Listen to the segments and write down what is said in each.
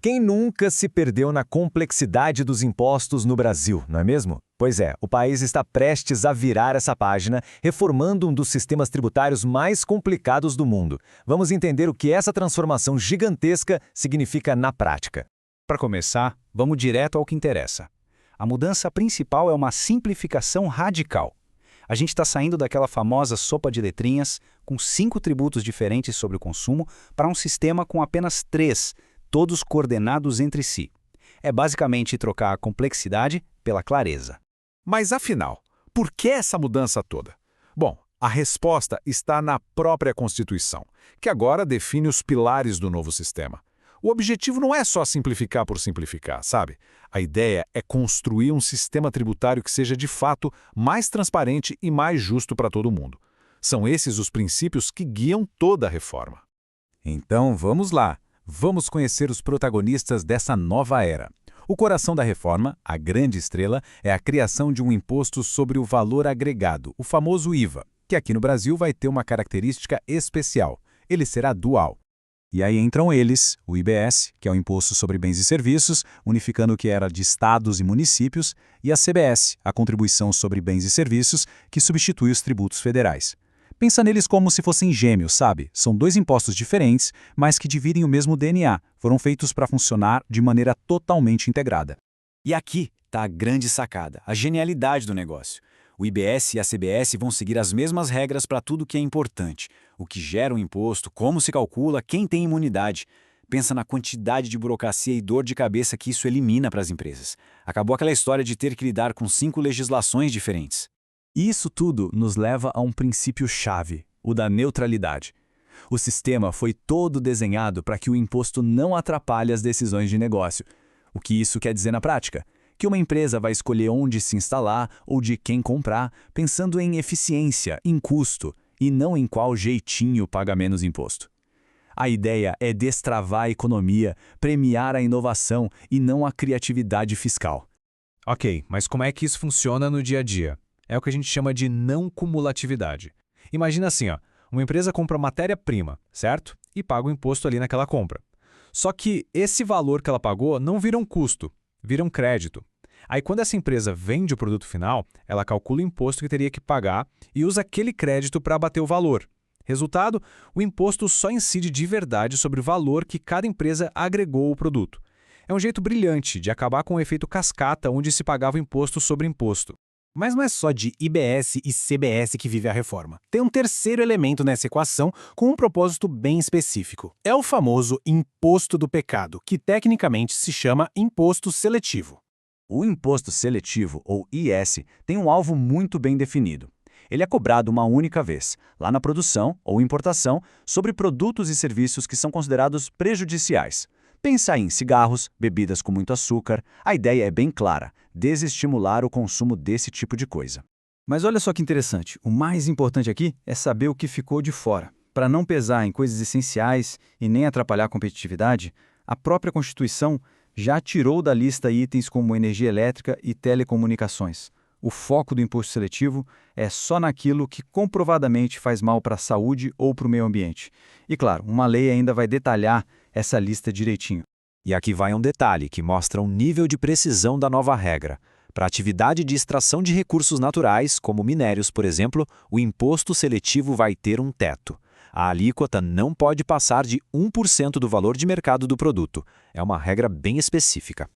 Quem nunca se perdeu na complexidade dos impostos no Brasil, não é mesmo? Pois é, o país está prestes a virar essa página, reformando um dos sistemas tributários mais complicados do mundo. Vamos entender o que essa transformação gigantesca significa na prática. Para começar, vamos direto ao que interessa. A mudança principal é uma simplificação radical. A gente está saindo daquela famosa sopa de letrinhas, com 5 tributos diferentes sobre o consumo, para um sistema com apenas 3, todos coordenados entre si. É basicamente trocar a complexidade pela clareza. Mas afinal, por que essa mudança toda? Bom, a resposta está na própria Constituição, que agora define os pilares do novo sistema. O objetivo não é só simplificar por simplificar, sabe? A ideia é construir um sistema tributário que seja de fato mais transparente e mais justo para todo mundo. São esses os princípios que guiam toda a reforma. Então vamos lá. Vamos conhecer os protagonistas dessa nova era. O coração da reforma, a grande estrela, é a criação de um imposto sobre o valor agregado, o famoso IVA, que aqui no Brasil vai ter uma característica especial. Ele será dual. E aí entram eles, o IBS, que é o Imposto sobre Bens e Serviços, unificando o que era de estados e municípios, e a CBS, a Contribuição sobre Bens e Serviços, que substitui os tributos federais. Pensa neles como se fossem gêmeos, sabe? São 2 impostos diferentes, mas que dividem o mesmo DNA. Foram feitos para funcionar de maneira totalmente integrada. E aqui está a grande sacada, a genialidade do negócio. O IBS e a CBS vão seguir as mesmas regras para tudo que é importante. O que gera o imposto, como se calcula, quem tem imunidade. Pensa na quantidade de burocracia e dor de cabeça que isso elimina para as empresas. Acabou aquela história de ter que lidar com 5 legislações diferentes. E isso tudo nos leva a um princípio-chave, o da neutralidade. O sistema foi todo desenhado para que o imposto não atrapalhe as decisões de negócio. O que isso quer dizer na prática? Que uma empresa vai escolher onde se instalar ou de quem comprar, pensando em eficiência, em custo, e não em qual jeitinho paga menos imposto. A ideia é destravar a economia, premiar a inovação e não a criatividade fiscal. Ok, mas como é que isso funciona no dia a dia? É o que a gente chama de não cumulatividade. Imagina assim, uma empresa compra matéria-prima, certo? E paga o imposto ali naquela compra. Só que esse valor que ela pagou não vira um custo, vira um crédito. Aí quando essa empresa vende o produto final, ela calcula o imposto que teria que pagar e usa aquele crédito para abater o valor. Resultado, o imposto só incide de verdade sobre o valor que cada empresa agregou ao produto. É um jeito brilhante de acabar com o efeito cascata onde se pagava imposto sobre imposto. Mas não é só de IBS e CBS que vive a reforma. Tem um terceiro elemento nessa equação com um propósito bem específico. É o famoso imposto do pecado, que tecnicamente se chama imposto seletivo. O imposto seletivo, ou IS, tem um alvo muito bem definido. Ele é cobrado uma única vez, lá na produção ou importação, sobre produtos e serviços que são considerados prejudiciais. Pensa em cigarros, bebidas com muito açúcar. A ideia é bem clara, desestimular o consumo desse tipo de coisa. Mas olha só que interessante, o mais importante aqui é saber o que ficou de fora. Para não pesar em coisas essenciais e nem atrapalhar a competitividade, a própria Constituição já tirou da lista itens como energia elétrica e telecomunicações. O foco do imposto seletivo é só naquilo que comprovadamente faz mal para a saúde ou para o meio ambiente. E claro, uma lei ainda vai detalhar essa lista direitinho. E aqui vai um detalhe que mostra o nível de precisão da nova regra. Para a atividade de extração de recursos naturais, como minérios, por exemplo, o imposto seletivo vai ter um teto. A alíquota não pode passar de 1% do valor de mercado do produto. É uma regra bem específica.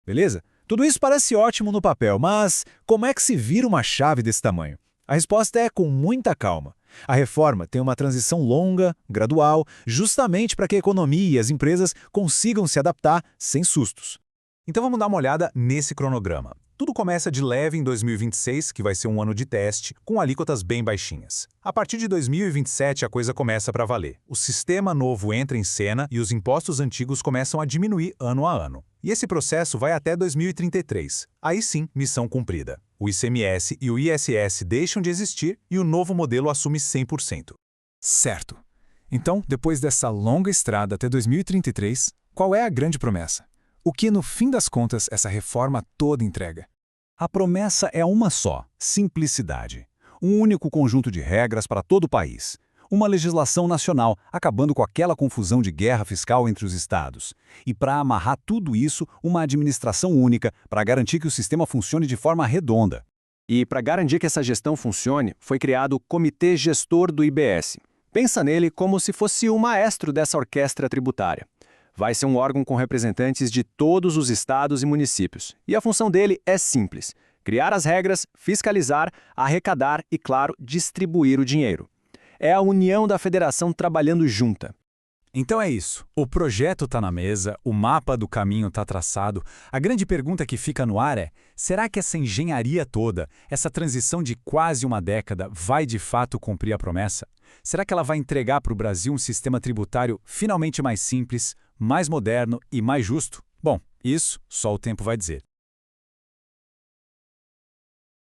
Beleza? Tudo isso parece ótimo no papel, mas como é que se vira uma chave desse tamanho? A resposta é com muita calma. A reforma tem uma transição longa, gradual, justamente para que a economia e as empresas consigam se adaptar sem sustos. Então vamos dar uma olhada nesse cronograma. Tudo começa de leve em 2026, que vai ser um ano de teste, com alíquotas bem baixinhas. A partir de 2027 a coisa começa para valer. O sistema novo entra em cena e os impostos antigos começam a diminuir ano a ano. E esse processo vai até 2033. Aí sim, missão cumprida. O ICMS e o ISS deixam de existir e o novo modelo assume 100%. Certo. Então, depois dessa longa estrada até 2033, qual é a grande promessa? O que, no fim das contas, essa reforma toda entrega? A promessa é uma só: simplicidade. Um único conjunto de regras para todo o país. uma legislação nacional, acabando com aquela confusão de guerra fiscal entre os estados. E para amarrar tudo isso, uma administração única, para garantir que o sistema funcione de forma redonda. E para garantir que essa gestão funcione, foi criado o Comitê Gestor do IBS. Pensa nele como se fosse o maestro dessa orquestra tributária. Vai ser um órgão com representantes de todos os estados e municípios. E a função dele é simples: criar as regras, fiscalizar, arrecadar e, claro, distribuir o dinheiro. É a união da federação trabalhando junta. Então é isso. O projeto está na mesa, o mapa do caminho está traçado. A grande pergunta que fica no ar é: será que essa engenharia toda, essa transição de quase uma década, vai de fato cumprir a promessa? Será que ela vai entregar para o Brasil um sistema tributário finalmente mais simples, mais moderno e mais justo? Bom, isso só o tempo vai dizer.